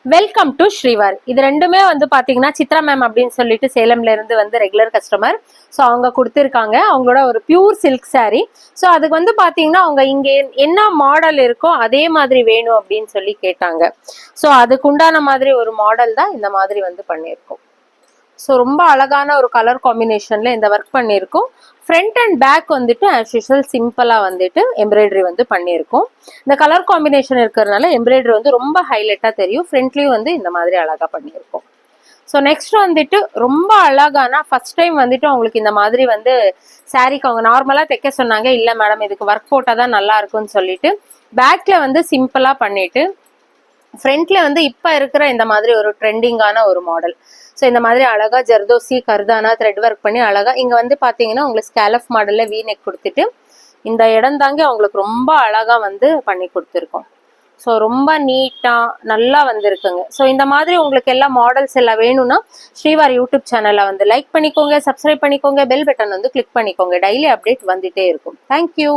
Welcome to ஸ்ரீவார். இது ரெண்டுமே வந்து பாத்தீங்கன்னா சித்ரா மேம் அப்படின்னு சொல்லிட்டு சேலம்ல இருந்து வந்து ரெகுலர் கஸ்டமர். ஸோ அவங்க கொடுத்துருக்காங்க அவங்களோட ஒரு பியூர் சில்க் saree. ஸோ அதுக்கு வந்து பாத்தீங்கன்னா அவங்க இங்க என்ன மாடல் இருக்கோ அதே மாதிரி வேணும் அப்படின்னு சொல்லி கேட்டாங்க. ஸோ அதுக்கு உண்டான மாதிரி ஒரு மாடல் தான் இந்த மாதிரி வந்து பண்ணியிருக்கோம். ஸோ ரொம்ப அழகான ஒரு கலர் காம்பினேஷன்ல இந்த ஒர்க் பண்ணியிருக்கோம். ஃப்ரண்ட் அண்ட் பேக் வந்துட்டு ஆஸ் யூஷுவல் சிம்பிளா வந்துட்டு எம்ப்ராய்டரி வந்து பண்ணியிருக்கோம். இந்த கலர் காம்பினேஷன் இருக்கிறதுனால எம்ப்ராய்டரி வந்து ரொம்ப ஹைலைட்டா தெரியும். ஃப்ரண்ட்லயும் வந்து இந்த மாதிரி அழகா பண்ணியிருக்கோம். ஸோ நெக்ஸ்ட் வந்துட்டு ரொம்ப அழகான ஃபர்ஸ்ட் டைம் வந்துட்டு அவங்களுக்கு இந்த மாதிரி வந்து சாரீக்கு அவங்க நார்மலா தைக்க சொன்னாங்க. இல்ல மேடம் இதுக்கு ஒர்க் போட்டால் தான் நல்லா இருக்கும்னு சொல்லிட்டு பேக்ல வந்து சிம்பிளா பண்ணிட்டு ஃப்ரண்ட்ல வந்து இப்ப இருக்கிற இந்த மாதிரி ஒரு ட்ரெண்டிங்கான ஒரு மாடல். ஸோ இந்த மாதிரி அழகா ஜர்தோசி கர்தானா த்ரெட் ஒர்க் பண்ணி அழகா இங்க வந்து பாத்தீங்கன்னா உங்களுக்கு ஸ்கேலப் மாடல்ல வி நெக் கொடுத்துட்டு இந்த இடம் தாங்க அவங்களுக்கு ரொம்ப அழகா வந்து பண்ணி கொடுத்துருக்கோம். ஸோ ரொம்ப நீட்டா நல்லா வந்திருக்குங்க. ஸோ இந்த மாதிரி உங்களுக்கு எல்லா மாடல்ஸ் எல்லாம் வேணும்னா ஸ்ரீவார் யூடியூப் சேனலை வந்து லைக் பண்ணிக்கோங்க, சப்ஸ்கிரைப் பண்ணிக்கோங்க, பெல் பட்டன் வந்து கிளிக் பண்ணிக்கோங்க. டெய்லி அப்டேட் வந்துட்டே இருக்கும். தேங்க்யூ.